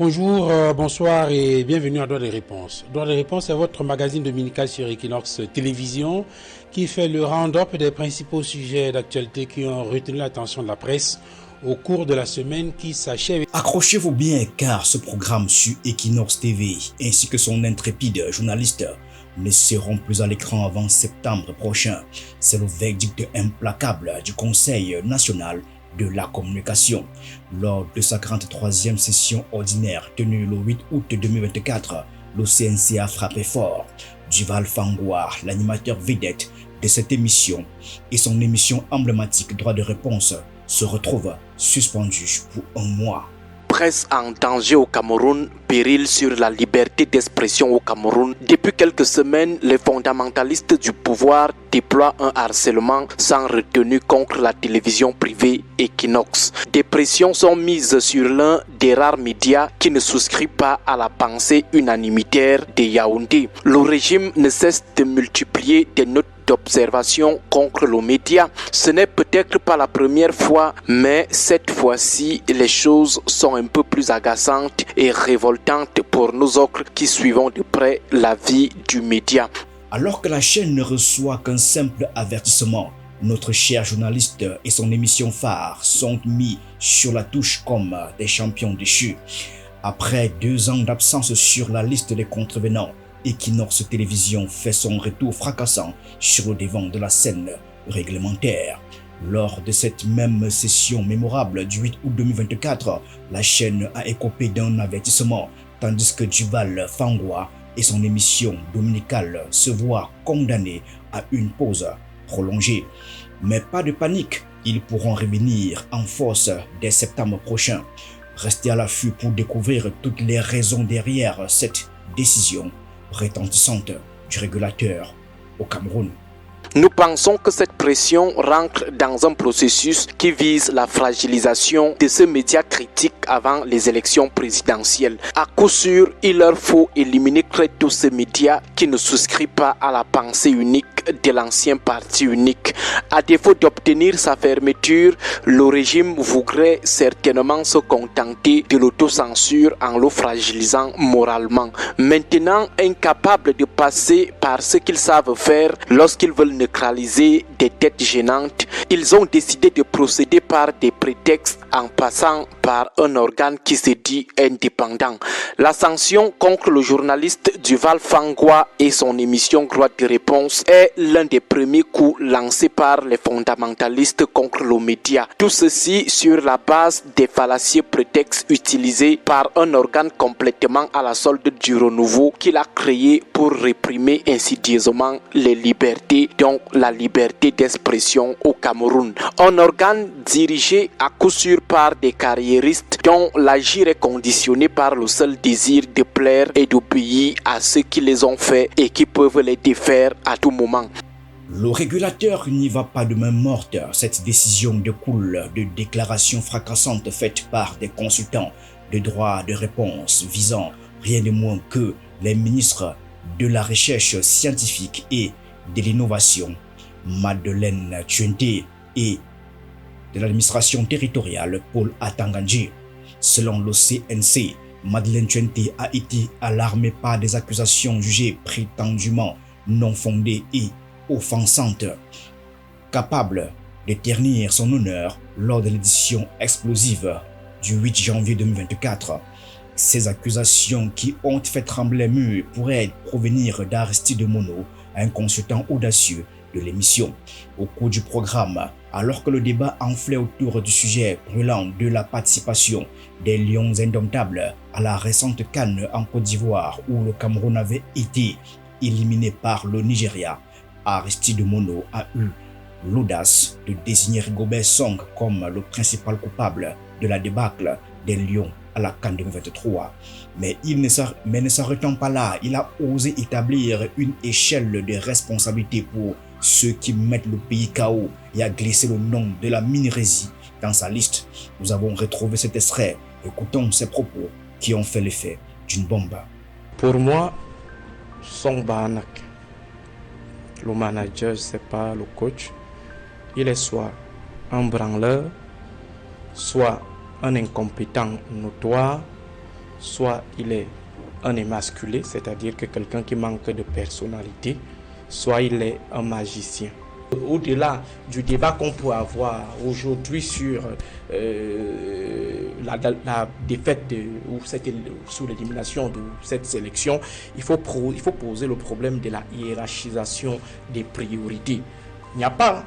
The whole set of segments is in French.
Bonjour, bonsoir et bienvenue à Droit des Réponses. Droit des Réponses est votre magazine dominical sur Equinox Télévision qui fait le round-up des principaux sujets d'actualité qui ont retenu l'attention de la presse au cours de la semaine qui s'achève. Accrochez-vous bien car ce programme sur Equinox TV ainsi que son intrépide journaliste ne seront plus à l'écran avant septembre prochain. C'est le verdict implacable du Conseil national de la communication. Lors de sa 43e session ordinaire tenue le 8 août 2024, le CNC a frappé fort. Duval Fangwa, l'animateur vedette de cette émission et son émission emblématique Droit de réponse se retrouve suspendu pour un mois. Presse en danger au Cameroun, péril sur la liberté d'expression au Cameroun. Depuis quelques semaines, les fondamentalistes du pouvoir déploient un harcèlement sans retenue contre la télévision privée Equinox. Des pressions sont mises sur l'un des rares médias qui ne souscrit pas à la pensée unanimitaire de Yaoundé. Le régime ne cesse de multiplier des notes d'observation contre le média. Ce n'est peut-être pas la première fois, mais cette fois-ci, les choses sont un peu plus agaçantes et révoltantes pour nous autres qui suivons de près la vie du média. Alors que la chaîne ne reçoit qu'un simple avertissement, notre cher journaliste et son émission phare sont mis sur la touche comme des champions déchus. Après 2 ans d'absence sur la liste des contrevenants, Equinox Télévision fait son retour fracassant sur le devant de la scène réglementaire. Lors de cette même session mémorable du 8 août 2024, la chaîne a écopé d'un avertissement, tandis que Duval Fangwa et son émission dominicale se voient condamnés à une pause prolongée. Mais pas de panique, ils pourront revenir en force dès septembre prochain. Restez à l'affût pour découvrir toutes les raisons derrière cette décision retentissante du régulateur au Cameroun. Nous pensons que cette pression rentre dans un processus qui vise la fragilisation de ce média critique avant les élections présidentielles. À coup sûr, il leur faut éliminer très tôt ces médias qui ne souscrivent pas à la pensée unique de l'ancien parti unique. À défaut d'obtenir sa fermeture, le régime voudrait certainement se contenter de l'autocensure en le fragilisant moralement. Maintenant, incapables de passer par ce qu'ils savent faire lorsqu'ils veulent neutraliser des têtes gênantes, ils ont décidé de procéder par des prétextes en passant par un organe qui se dit indépendant. La sanction contre le journaliste Duval Fangwa et son émission Droit de réponse est l'un des premiers coups lancés par les fondamentalistes contre le média. Tout ceci sur la base des fallacieux prétextes utilisés par un organe complètement à la solde du renouveau qu'il a créé pour réprimer insidieusement les libertés, dont la liberté d'expression au Cameroun. Un organe dirigé à coup sûr par des carriéristes dont l'agir est conditionné par le seul désir de plaire et d'obéir à ceux qui les ont faits et qui peuvent les défaire à tout moment. Le régulateur n'y va pas de main morte. Cette décision découle de déclarations fracassantes faites par des consultants de droit de réponse visant rien de moins que les ministres de la recherche scientifique et de l'innovation, Madeleine Tchouenté, et de l'administration territoriale, Paul Atanganji. Selon le CNC, Madeleine Tchouenté a été alarmée par des accusations jugées prétendument non fondées et offensantes, capables de ternir son honneur lors de l'édition explosive du 8 janvier 2024. Ces accusations qui ont fait trembler les murs pourraient provenir d'Aristide Mono, un consultant audacieux de l'émission. Au cours du programme, alors que le débat enflait autour du sujet brûlant de la participation des Lions indomptables à la récente CAN en Côte d'Ivoire où le Cameroun avait été éliminé par le Nigeria, Aristide Mono a eu l'audace de désigner Rigobert Song comme le principal coupable de la débâcle des Lions à la CAN 2023. Mais ne s'arrêtant pas là, il a osé établir une échelle de responsabilité pour ceux qui mettent le pays KO et a glissé le nom de la minérésie dans sa liste. Nous avons retrouvé cet extrait. Écoutons ses propos qui ont fait l'effet d'une bombe. Pour moi, Song Bahanak, le manager, c'est pas le coach. Il est soit un branleur, soit un incompétent notoire, soit il est un émasculé, c'est-à-dire que quelqu'un qui manque de personnalité, soit il est un magicien. Au-delà du débat qu'on peut avoir aujourd'hui sur la défaite ou sur l'élimination de cette sélection, il faut poser le problème de la hiérarchisation des priorités. Il n'y a pas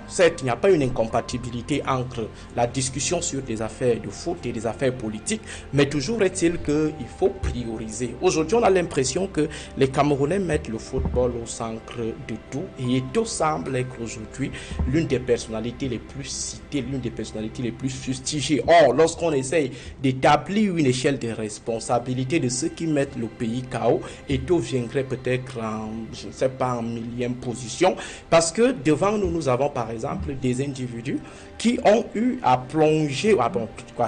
une incompatibilité entre la discussion sur des affaires de foot et des affaires politiques, mais toujours est-il qu'il faut prioriser. Aujourd'hui, on a l'impression que les Camerounais mettent le football au centre de tout, et Eto'o semble être aujourd'hui l'une des personnalités les plus citées, l'une des personnalités les plus fustigées. Or, lorsqu'on essaye d'établir une échelle de responsabilité de ceux qui mettent le pays KO, Eto'o viendrait peut-être en 1000e position, parce que devant nous, nous avons par exemple des individus qui ont eu à plonger,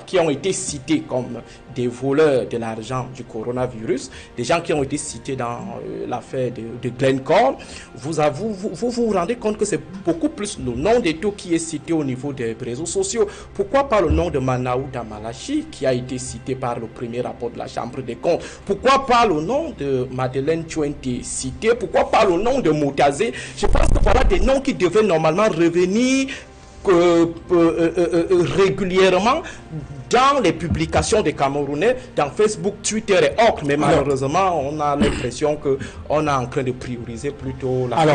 qui ont été cités comme des voleurs de l'argent du coronavirus, des gens qui ont été cités dans l'affaire de Glencore. Vous vous rendez compte que c'est beaucoup plus le nom d'Eto'o qui est cité au niveau des réseaux sociaux. Pourquoi pas le nom de Manaou Damalachi qui a été cité par le premier rapport de la Chambre des comptes? Pourquoi pas le nom de Madeleine Tchouenti cité? Pourquoi pas le nom de Moutazé? Je pense que voilà des noms qui devaient normalement revenir régulièrement dans les publications des Camerounais, dans Facebook, Twitter et autres. Mais malheureusement, on a l'impression qu'on est en train de prioriser plutôt la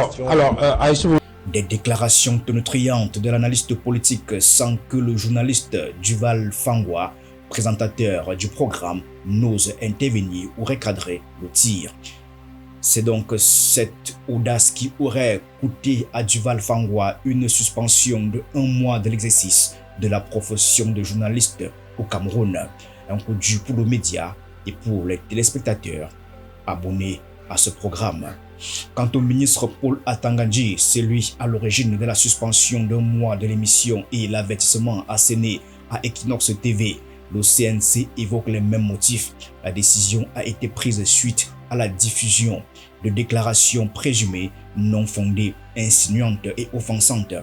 question. Des déclarations tonitruantes de l'analyste politique sans que le journaliste Duval Fangwa, présentateur du programme, n'ose intervenir ou recadrer le tir. C'est donc cette audace qui aurait coûté à Duval Fangwa une suspension de 1 mois de l'exercice de la profession de journaliste au Cameroun. Un coup dur pour le média et pour les téléspectateurs abonnés à ce programme. Quant au ministre Paul Atanga-Ndji, c'est lui à l'origine de la suspension d'1 mois de l'émission et l'avertissement asséné à Equinox TV. Le CNC évoque les mêmes motifs. La décision a été prise suite à la diffusion de déclarations présumées non fondées, insinuantes et offensantes,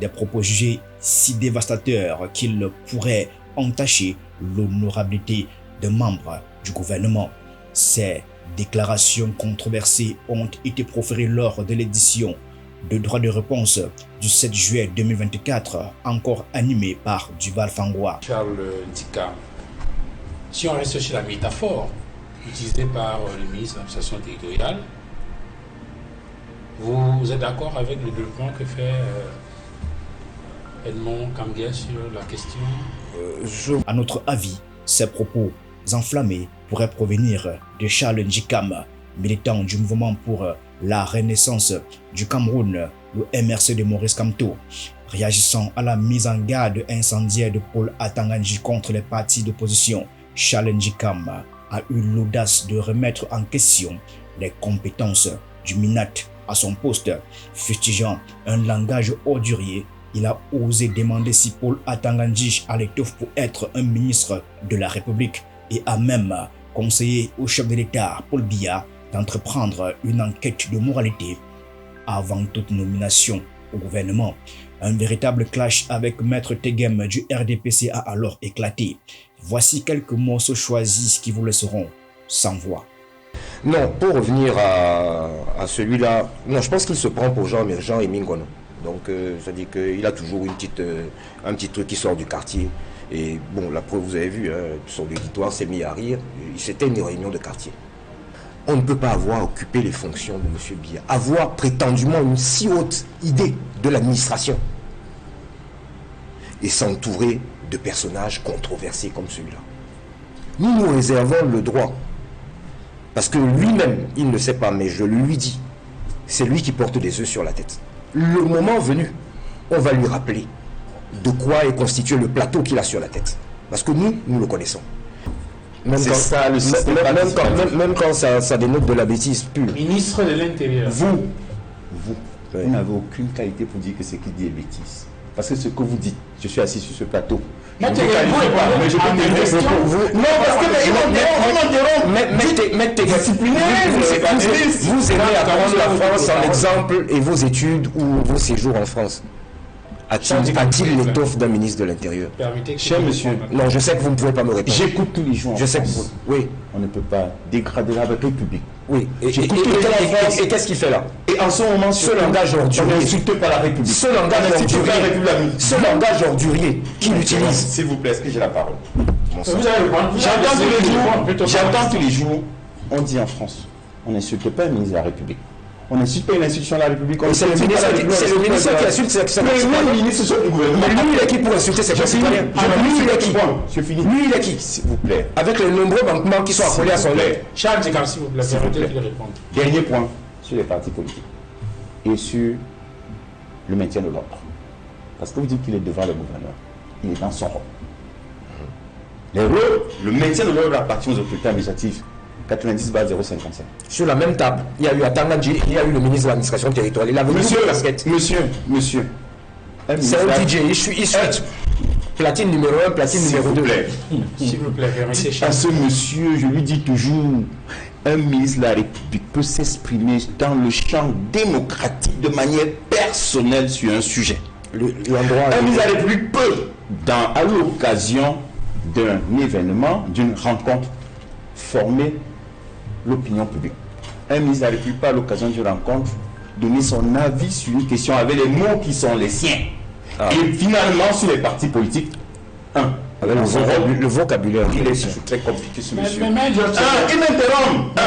des propos jugés si dévastateurs qu'ils pourraient entacher l'honorabilité de membres du gouvernement. Ces déclarations controversées ont été proférées lors de l'édition de droit de réponse du 7 juillet 2024, encore animée par Duval Fangwa. Charles Ndika, si on reste sur la métaphore utilisée par le ministre de l'administration territoriale, vous êtes d'accord avec le développement que fait Edmond Kamgué sur la question? À notre avis, ces propos enflammés pourraient provenir de Charles Ndjikam, militant du mouvement pour la renaissance du Cameroun, le MRC de Maurice Kamto. Réagissant à la mise en garde incendiaire de Paul Atanga-Ndji contre les partis d'opposition, Charles Ndjikam a eu l'audace de remettre en question les compétences du MINAT à son poste. Fustigeant un langage ordurier, il a osé demander si Paul Atanga-Ndji a l'étoffe pour être un ministre de la République et a même conseillé au chef de l'État, Paul Biya, d'entreprendre une enquête de moralité avant toute nomination au gouvernement. Un véritable clash avec Maître Tegem du RDPC a alors éclaté. Voici quelques morceaux choisis qui vous laisseront sans voix. Non, pour revenir à celui-là, non, je pense qu'il se prend pour Jean et Mingono. Donc, ça dit qu'il a toujours un petit truc qui sort du quartier. Et bon, la preuve, vous avez vu, son auditoire s'est mis à rire. C'était une réunion de quartier. On ne peut pas avoir occupé les fonctions de M. Biya, avoir prétendument une si haute idée de l'administration et s'entourer de personnages controversés comme celui-là. Nous nous réservons le droit, parce que lui-même, il ne sait pas, mais je lui dis, c'est lui qui porte des œufs sur la tête. Le moment venu, on va lui rappeler de quoi est constitué le plateau qu'il a sur la tête. Parce que nous le connaissons. Même quand ça dénote de la bêtise pure. Ministre de l'Intérieur. Vous n'avez aucune qualité pour dire que ce qu'il dit est bêtise. Parce que ce que vous dites, je suis assis sur ce plateau. Mais je peux vous aimez apprendre la France en exemple et vos études ou vos séjours en France. a-t-il l'étoffe d'un ministre de l'Intérieur? Cher monsieur, Non, je sais que vous ne pouvez pas me répondre. j'écoute tous les jours. Je sais que vous... Oui, On ne peut pas dégrader la République. oui. Et qu'est-ce qu'il fait là? Et en ce moment, Ce langage on ordurier. n'insulte pas la République. Ce langage ordurier. Ce langage ordurier qu'il utilise. S'il vous plaît, est-ce que j'ai la parole? J'entends J'entends tous les jours, on dit en France, on n'insulte pas un ministre de la République. On n'insulte pas une institution de la République. C'est le ministre qui insulte ses Mais moi, le ministre du gouvernement. Mais lui, il est qui pour insulter ses concitoyens? Lui, il est qui? Je finis. Lui, il est qui? S'il vous plaît. Avec les nombreux manquements qui sont accolés à son nom. Charles Dicam, s'il vous plaît, S'il vous permettez plaît. qu'il réponde. Dernier point sur les partis politiques et sur le maintien de l'ordre. Parce que vous dites qu'il est devant le gouverneur. Il est dans son rôle. Le maintien de l'ordre appartient aux autorités administratives. 90/055. Sur la même table, il y a eu Atangandji, il y a eu le ministre de l'administration territoriale. Il a venu casquette. Monsieur. C'est un DJ, il suit. Platine numéro 1, platine numéro 2. S'il vous plaît, permettez À Charles. ce monsieur, je lui dis toujours, un ministre de la République peut s'exprimer dans le champ démocratique de manière personnelle sur un sujet. Un ministre de la République peut, à l'occasion d'un événement, d'une rencontre, former l'opinion publique. Un ministre de la République peut, à l'occasion d'une rencontre, donner son avis sur une question avec les mots qui sont les siens. Et finalement, sur les partis politiques, avec Le vocabulaire. il est très compliqué ce monsieur. Mais Il m'interrompt.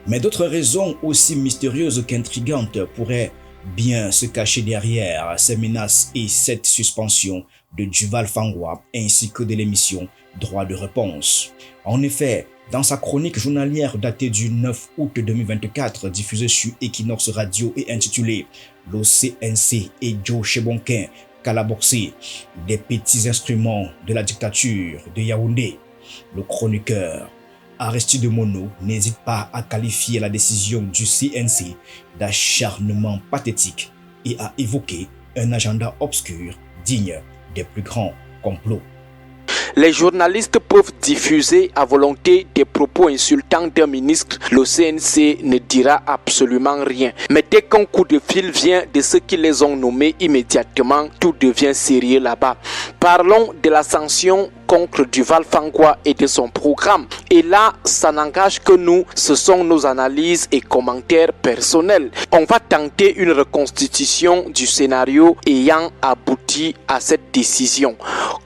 Mais d'autres raisons aussi mystérieuses qu'intrigantes pourraient bien se cacher derrière ces menaces et cette suspension de Duval Fangwa ainsi que de l'émission Droit de réponse. En effet, dans sa chronique journalière datée du 9 août 2024 diffusée sur Equinox Radio et intitulée « L'OCNC et Joe Chebonquin calaboxé des petits instruments de la dictature de Yaoundé », le chroniqueur Aristide Mono n'hésite pas à qualifier la décision du CNC d'acharnement pathétique et à évoquer un agenda obscur digne des plus grands complots. Les journalistes peuvent diffuser à volonté des propos insultants d'un ministre. Le CNC ne dira absolument rien. Mais dès qu'un coup de fil vient de ceux qui les ont nommés, immédiatement, tout devient sérieux là-bas. Parlons de la sanction contre Duval Fangwa et de son programme. Et là, ça n'engage que nous, ce sont nos analyses et commentaires personnels. On va tenter une reconstitution du scénario ayant abouti à cette décision.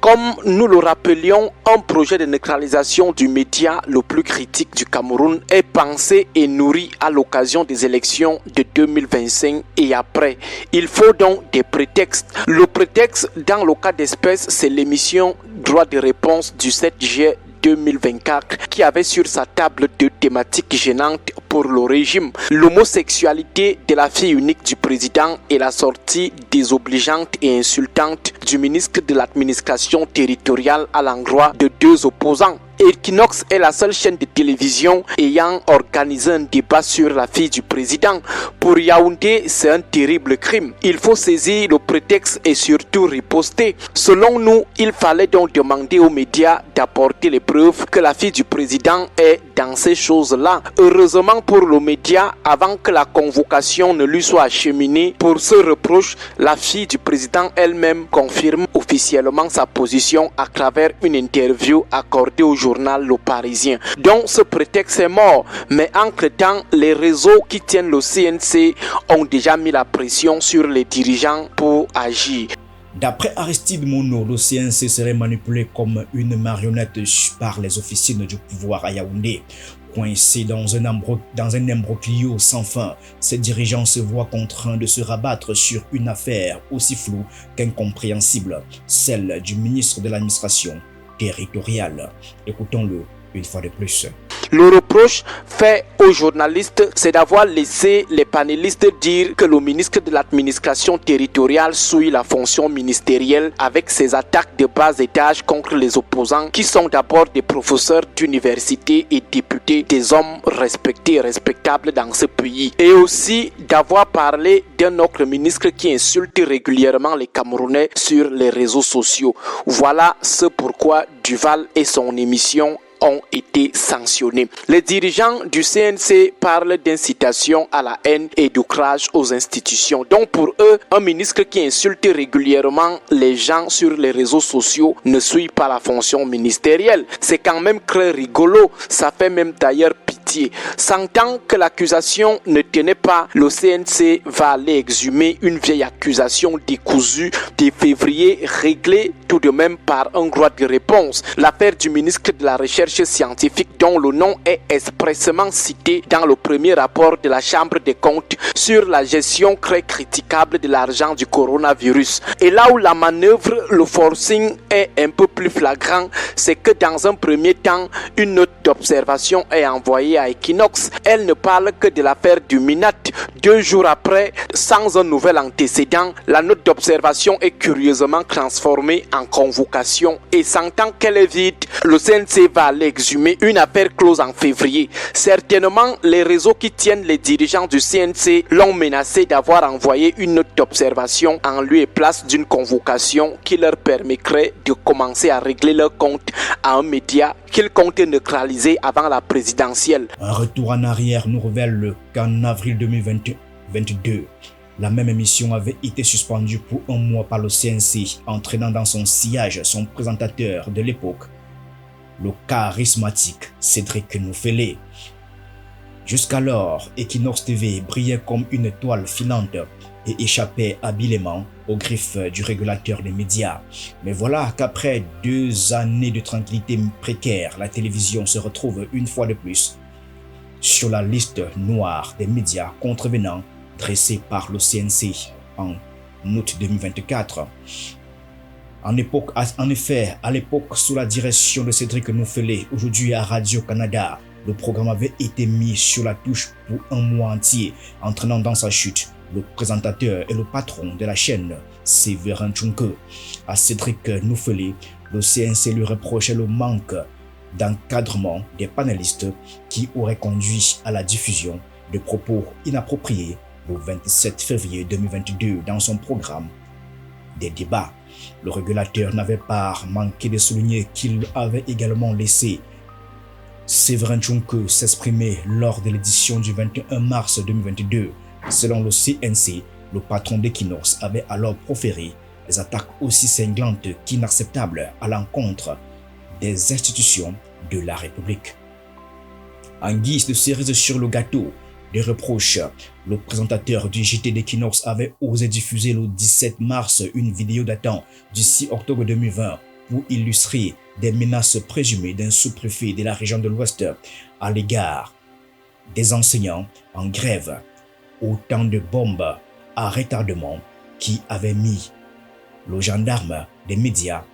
Comme nous le rappelions, un projet de neutralisation du média le plus critique du Cameroun est pensé et nourri à l'occasion des élections de 2025 et après. Il faut donc des prétextes. Le prétexte, dans le cas d'espèce, c'est l'émission Droit de réponse du 7 juillet 2024 qui avait sur sa table deux thématiques gênantes pour le régime: l'homosexualité de la fille unique du président et la sortie désobligeante et insultante du ministre de l'administration territoriale à l'endroit de deux opposants. Equinox est la seule chaîne de télévision ayant organisé un débat sur la fille du président. Pour Yaoundé, c'est un terrible crime. Il faut saisir le prétexte et surtout riposter. Selon nous, il fallait donc demander aux médias d'apporter les preuves que la fille du président est dans ces choses-là. Heureusement pour le média, avant que la convocation ne lui soit acheminée pour ce reproche, la fille du président elle-même confirme officiellement sa position à travers une interview accordée au journal Le Parisien. Donc ce prétexte est mort, mais entre-temps, les réseaux qui tiennent le CNC ont déjà mis la pression sur les dirigeants pour agir. D'après Aristide Mono, le CNC serait manipulé comme une marionnette par les officines du pouvoir à Yaoundé. Coincés dans un imbroglio sans fin, ces dirigeants se voient contraints de se rabattre sur une affaire aussi floue qu'incompréhensible, celle du ministre de l'administration territoriale. Écoutons-le une fois de plus. Le reproche fait aux journalistes, c'est d'avoir laissé les panélistes dire que le ministre de l'administration territoriale souille la fonction ministérielle avec ses attaques de bas étage contre les opposants qui sont d'abord des professeurs d'université et députés, des hommes respectés et respectables dans ce pays. Et aussi d'avoir parlé d'un autre ministre qui insulte régulièrement les Camerounais sur les réseaux sociaux. Voilà ce pourquoi Duval et son émission ont été sanctionnés. Les dirigeants du CNC parlent d'incitation à la haine et d'outrage aux institutions. Donc pour eux, un ministre qui insulte régulièrement les gens sur les réseaux sociaux ne suit pas la fonction ministérielle. C'est quand même très rigolo, ça fait même d'ailleurs pitié. Sentant que l'accusation ne tenait pas, le CNC va aller exhumer une vieille accusation décousue de février, réglée tout de même par un droit de réponse. L'affaire du ministre de la Recherche scientifique dont le nom est expressément cité dans le premier rapport de la Chambre des comptes sur la gestion très critiquable de l'argent du coronavirus. Et là où la manœuvre, le forcing est un peu plus flagrant, c'est que dans un premier temps, une note d'observation est envoyée à Equinox. Elle ne parle que de l'affaire du Minat. 2 jours après, sans un nouvel antécédent, la note d'observation est curieusement transformée en convocation et sentant qu'elle est vide, le CNC va aller exhumer une affaire close en février. Certainement, les réseaux qui tiennent les dirigeants du CNC l'ont menacé d'avoir envoyé une note d'observation en lieu et place d'une convocation qui leur permettrait de commencer à régler leur compte à un média qu'ils comptaient neutraliser avant la présidentielle. Un retour en arrière nous révèle qu'en avril 2022, la même émission avait été suspendue pour 1 mois par le CNC, entraînant dans son sillage son présentateur de l'époque, le charismatique Cédric Noufélé. Jusqu'alors, Equinox TV brillait comme une étoile filante et échappait habilement aux griffes du régulateur des médias. Mais voilà qu'après 2 années de tranquillité précaire, la télévision se retrouve une fois de plus sur la liste noire des médias contrevenants dressée par le CNC en août 2024. En effet, à l'époque, sous la direction de Cédric Noufélé, aujourd'hui à Radio-Canada, le programme avait été mis sur la touche pour 1 mois entier, entraînant dans sa chute le présentateur et le patron de la chaîne, Séverin Tchunke. À Cédric Noufélé, le CNC lui reprochait le manque d'encadrement des panélistes qui aurait conduit à la diffusion de propos inappropriés le 27 février 2022 dans son programme des débats. Le régulateur n'avait pas manqué de souligner qu'il avait également laissé Séverin Tchunke s'exprimer lors de l'édition du 21 mars 2022. Selon le CNC, le patron d'Equinox avait alors proféré des attaques aussi cinglantes qu'inacceptables à l'encontre des institutions de la République. En guise de cerise sur le gâteau des reproches, le présentateur du JT d'Equinox avait osé diffuser le 17 mars une vidéo datant du 6 octobre 2020 pour illustrer des menaces présumées d'un sous-préfet de la région de l'Ouest à l'égard des enseignants en grève. Autant de bombes à retardement qui avaient mis le gendarme des médias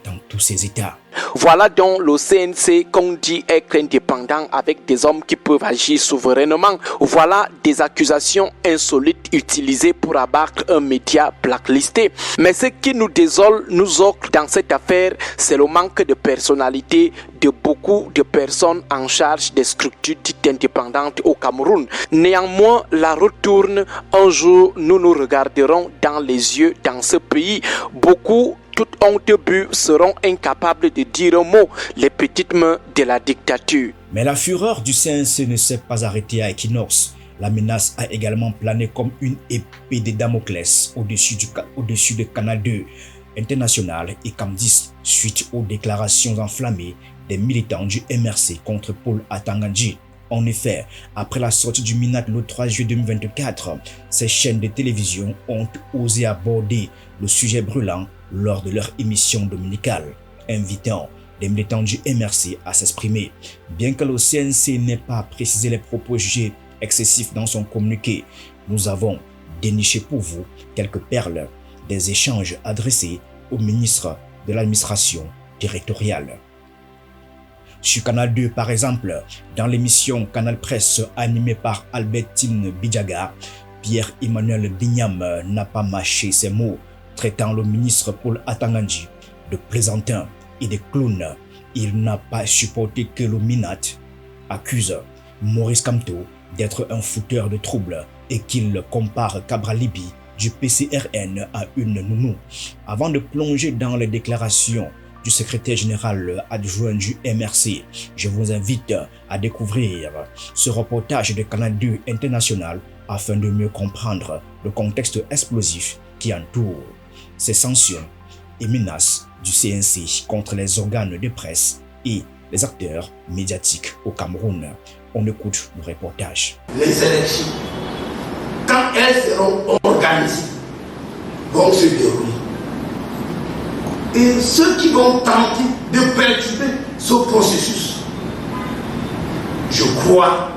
dans tous ses états. Voilà donc le CNC qu'on dit être indépendant avec des hommes qui peuvent agir souverainement. Voilà des accusations insolites utilisées pour abattre un média blacklisté. Mais ce qui nous désole, nous autres, dans cette affaire, c'est le manque de personnalité de beaucoup de personnes en charge des structures dites indépendantes au Cameroun. Néanmoins, la route tourne. Un jour, nous nous regarderons dans les yeux dans ce pays. Beaucoup, toute honte bue, seront incapables de dire un mot, les petites mains de la dictature. Mais la fureur du CNC ne s'est pas arrêtée à Equinox. La menace a également plané comme une épée de Damoclès au-dessus de Canal 2 International et Cam10 suite aux déclarations enflammées des militants du MRC contre Paul Atangandji. En effet, après la sortie du Minat le 3 juillet 2024, ces chaînes de télévision ont osé aborder le sujet brûlant lors de leur émission dominicale, invitant les militants du MRC à s'exprimer. Bien que le CNC n'ait pas précisé les propos jugés excessifs dans son communiqué, nous avons déniché pour vous quelques perles des échanges adressés au ministre de l'administration territoriale. Sur Canal 2, par exemple, dans l'émission Canal Presse animée par Albertine Bidjaga, Pierre-Emmanuel Bignam n'a pas mâché ses mots, traitant le ministre Paul Atangandji de plaisantin et de clown. Il n'a pas supporté que le Minat accuse Maurice Kamto d'être un fouteur de troubles et qu'il compare Cabral Libi du PCRN à une nounou. Avant de plonger dans les déclarations du secrétaire général adjoint du MRC. Je vous invite à découvrir ce reportage de Canal 2 International afin de mieux comprendre le contexte explosif qui entoure ces sanctions et menaces du CNC contre les organes de presse et les acteurs médiatiques au Cameroun. On écoute le reportage. Les élections, quand elles seront organisées, vont se dérouler. Et ceux qui vont tenter de perturber ce processus, je crois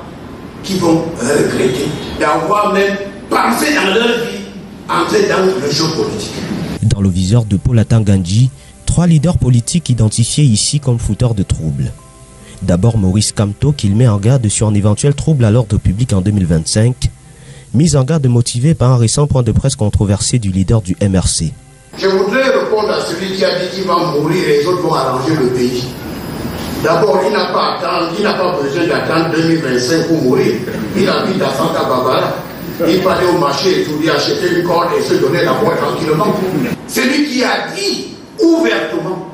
qu'ils vont regretter d'avoir même pensé dans leur vie entrer dans le jeu politique. Dans le viseur de Paul Atangandji, 3 leaders politiques identifiés ici comme fauteurs de troubles. D'abord Maurice Kamto qu'il met en garde sur un éventuel trouble à l'ordre public en 2025, mise en garde motivée par un récent point de presse controversé du leader du MRC. Je voudrais répondre à celui qui a dit qu'il va mourir et les autres vont arranger le pays. D'abord, il n'a pas besoin d'attendre 2025 pour mourir. Il habite à Santa Barbara. Il peut aller au marché et tout, lui acheter une corde et se donner la voix tranquillement. C'est lui qui a dit ouvertement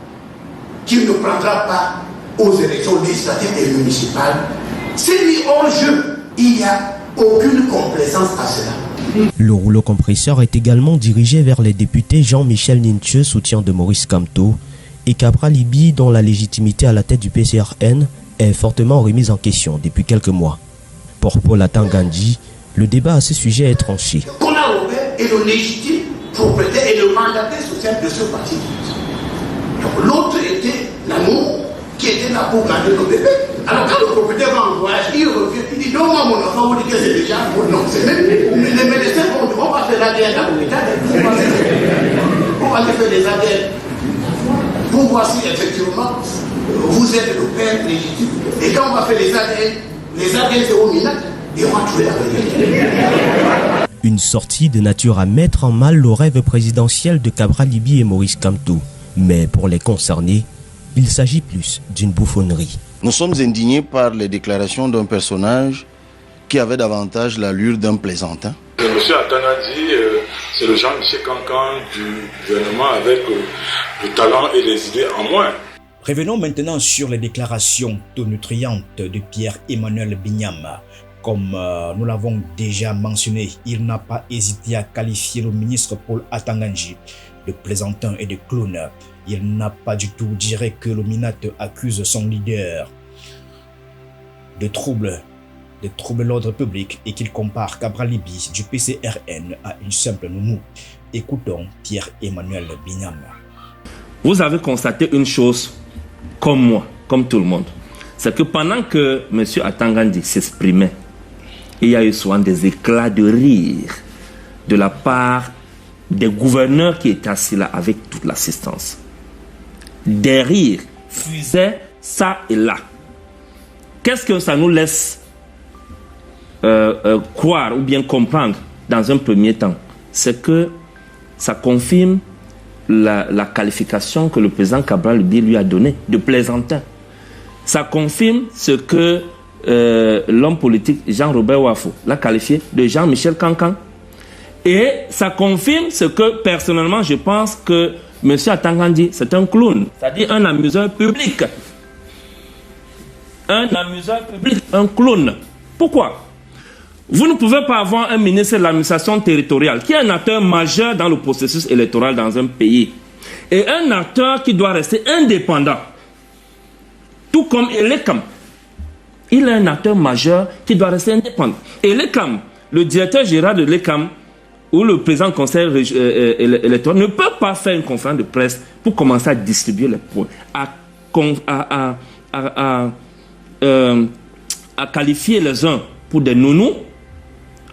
qu'il ne prendra pas aux élections législatives et municipales. C'est lui hors jeu. Il n'y a aucune complaisance à cela. Le rouleau compresseur est également dirigé vers les députés Jean-Michel Ninche, soutien de Maurice Kamto, et Cabral Libi, dont la légitimité à la tête du PCRN est fortement remise en question depuis quelques mois. Pour Paul Atangandji, le débat à ce sujet est tranché. Konaré Robert est le légitime propriétaire et le mandataire social de ce parti. Donc l'autre était l'amour qui était là pour garder le bébé. Alors quand le propriétaire va en voyage, il revient, il dit non, moi mon enfant, on dit que c'est déjà bon. Non, c'est même. Les médecins vont dire, on va faire l'ADN à l'hôpital, on va faire des ADN. Pour voir si effectivement vous êtes le père légitime. Et quand on va faire les ADN c'est au Minac. Et on va trouver la vérité. Une sortie de nature à mettre en mal le rêve présidentiel de Cabral Libi et Maurice Kamto. Mais pour les concernés, il s'agit plus d'une bouffonnerie. Nous sommes indignés par les déclarations d'un personnage qui avait davantage l'allure d'un plaisantin. Monsieur Atangandji, c'est le Jean-Michel Cancan du gouvernement avec le talent et les idées en moins. Revenons maintenant sur les déclarations tonitruantes de Pierre-Emmanuel Bignam. Comme nous l'avons déjà mentionné, il n'a pas hésité à qualifier le ministre Paul Atangandji de plaisantin et de clown. Il n'a pas du tout dit que le Minat accuse son leader de troubler l'ordre public et qu'il compare Cabral Libi du PCRN à une simple noumou. Écoutons Pierre-Emmanuel Bignam. Vous avez constaté une chose, comme moi, comme tout le monde, c'est que pendant que M. Atangandji s'exprimait, il y a eu souvent des éclats de rire de la part des gouverneurs qui étaient assis là avec toute l'assistance. Des rires fusaient ça et là. Qu'est-ce que ça nous laisse croire ou bien comprendre dans un premier temps? C'est que ça confirme la qualification que le président Cabral Libi lui a donnée de plaisantin. Ça confirme ce que l'homme politique Jean-Robert Wafo l'a qualifié de Jean-Michel Cancan. Et ça confirme ce que personnellement je pense que M. Atangandji c'est un clown, c'est-à-dire un amuseur public. Un amuseur public, un clown. Pourquoi? Vous ne pouvez pas avoir un ministre de l'administration territoriale qui est un acteur majeur dans le processus électoral dans un pays et un acteur qui doit rester indépendant. Tout comme Elekam. Il est un acteur majeur qui doit rester indépendant. Elekam, le directeur général de l'Ekam ou le président du conseil électoral ne peut pas faire une conférence de presse pour commencer à distribuer les points, à qualifier les uns pour des nounous,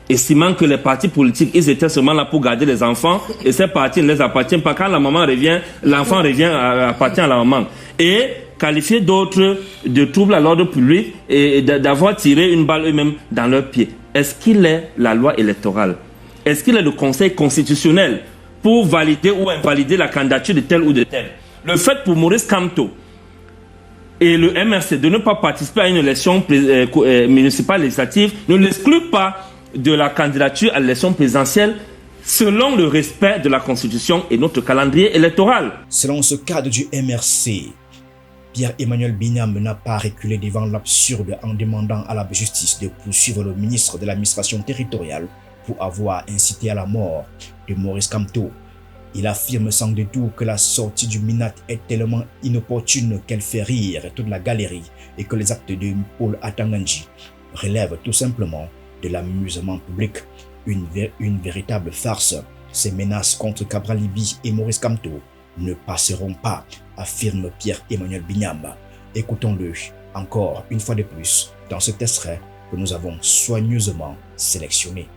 estimant que les partis politiques, ils étaient seulement là pour garder les enfants et ces partis ne les appartiennent pas. Quand la maman revient, l'enfant appartient à la maman. Et qualifier d'autres de troubles à l'ordre public et d'avoir tiré une balle eux-mêmes dans leurs pieds. Est-ce qu'il est la loi électorale? Est-ce qu'il est le conseil constitutionnel pour valider ou invalider la candidature de tel ou de tel? Le fait pour Maurice Kamto et le MRC de ne pas participer à une élection municipale législative ne l'exclut pas de la candidature à l'élection présidentielle selon le respect de la Constitution et notre calendrier électoral. Selon ce cadre du MRC, Pierre-Emmanuel Bignam n'a pas reculé devant l'absurde en demandant à la justice de poursuivre le ministre de l'administration territoriale pour avoir incité à la mort de Maurice Kamto. Il affirme sans détour que la sortie du MINAT est tellement inopportune qu'elle fait rire toute la galerie et que les actes de Paul Atangandji relèvent tout simplement de l'amusement public, une véritable farce. Ces menaces contre Cabral Libye et Maurice Kamto ne passeront pas, affirme Pierre-Emmanuel Bignam. Écoutons-le encore une fois de plus dans cet extrait que nous avons soigneusement sélectionné.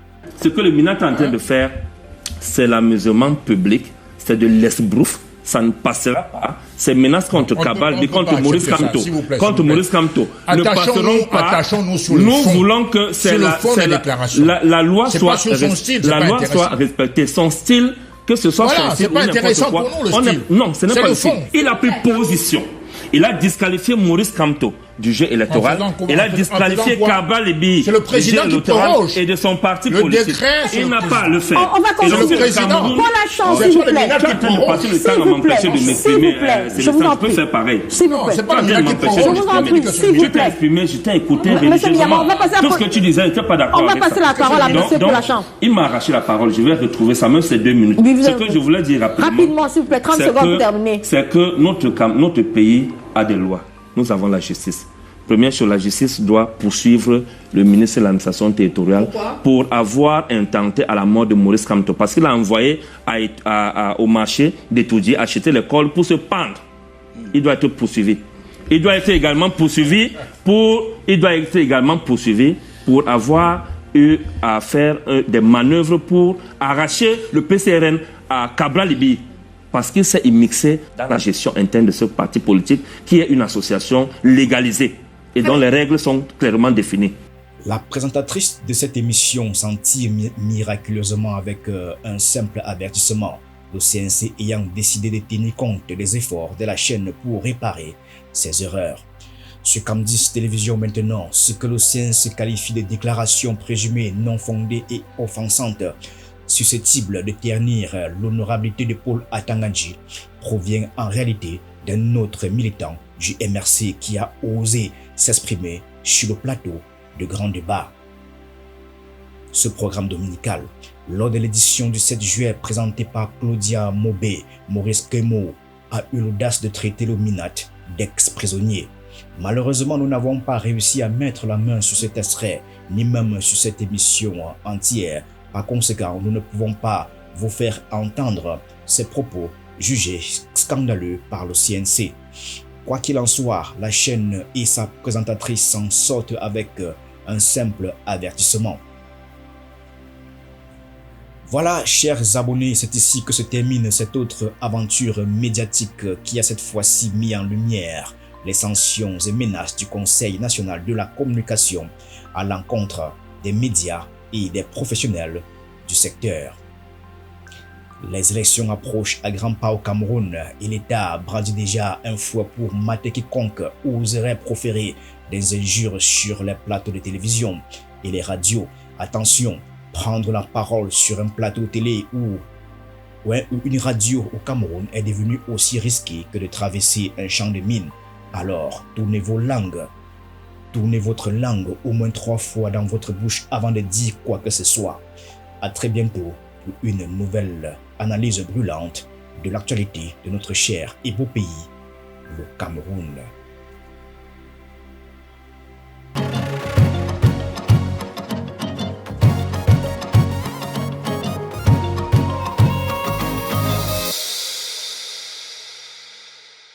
Ce que le MINAT est en train de faire, c'est l'amusement public, c'est de l'esbrouf, ça ne passera pas. Ces menaces contre Cabral, contre Maurice Kamto, ne passeront pas. Nous voulons que la loi soit respectée. Son style, que ce soit voilà, c'est pas intéressant pour nous le style. Non, ce n'est pas le style. Il a pris position. Il a disqualifié Maurice Kamto du jeu électoral. Il a disqualifié Cabral Libye du jeu électoral et de son parti politique. Il n'a pas à le faire. On va continuer. Le président. Pour la chance, s'il vous plaît. Tu es en train de passer le temps à m'empêcher de m'exprimer. Je peux faire pareil. Non, c'est pas la m'empêcher de m'exprimer. Je t'ai exprimé, je t'ai écouté religieusement. Tout ce que tu disais, tu n'étais pas d'accord. On va passer la parole à monsieur pour la chance. Il m'a arraché la parole. Je vais retrouver ça, même ces 2 minutes. Ce que je voulais dire rapidement, s'il vous plaît, 30 secondes pour terminer. C'est que notre pays a des lois. Nous avons la justice. Première chose, la justice doit poursuivre le ministre de l'administration territoriale pour avoir intenté à la mort de Maurice Kamto. Parce qu'il a envoyé au marché d'Etoudji acheter les cols pour se pendre. Il doit être poursuivi. Il doit être également poursuivi pour avoir eu à faire des manœuvres pour arracher le PCRN à Cabral Libye. Parce qu'il s'est immixé dans la gestion interne de ce parti politique qui est une association légalisée et dont les règles sont clairement définies. La présentatrice de cette émission s'en tire miraculeusement avec un simple avertissement, le CNC ayant décidé de tenir compte des efforts de la chaîne pour réparer ses erreurs. Sur Camdis Télévision maintenant, ce que le CNC qualifie de déclarations présumées non fondées et offensantes, susceptible de ternir l'honorabilité de Paul Atangandji, provient en réalité d'un autre militant du MRC qui a osé s'exprimer sur le plateau de Grand Débat. Ce programme dominical, lors de l'édition du 7 juillet présentée par Claudia Mobé, Maurice Kemo a eu l'audace de traiter le MINAT d'ex-prisonnier. Malheureusement, nous n'avons pas réussi à mettre la main sur cet extrait, ni même sur cette émission entière. Par conséquent, nous ne pouvons pas vous faire entendre ces propos jugés scandaleux par le CNC. Quoi qu'il en soit, la chaîne et sa présentatrice s'en sortent avec un simple avertissement. Voilà, chers abonnés, c'est ici que se termine cette autre aventure médiatique qui a cette fois-ci mis en lumière les sanctions et menaces du Conseil national de la communication à l'encontre des médias et des professionnels du secteur. Les élections approchent à grands pas au Cameroun et l'État brandit déjà un fouet pour mater quiconque oserait proférer des injures sur les plateaux de télévision et les radios. Attention, prendre la parole sur un plateau télé ou une radio au Cameroun est devenu aussi risqué que de traverser un champ de mines. Alors, tournez vos langues. Tournez votre langue au moins 3 fois dans votre bouche avant de dire quoi que ce soit. À très bientôt pour une nouvelle analyse brûlante de l'actualité de notre cher et beau pays, le Cameroun.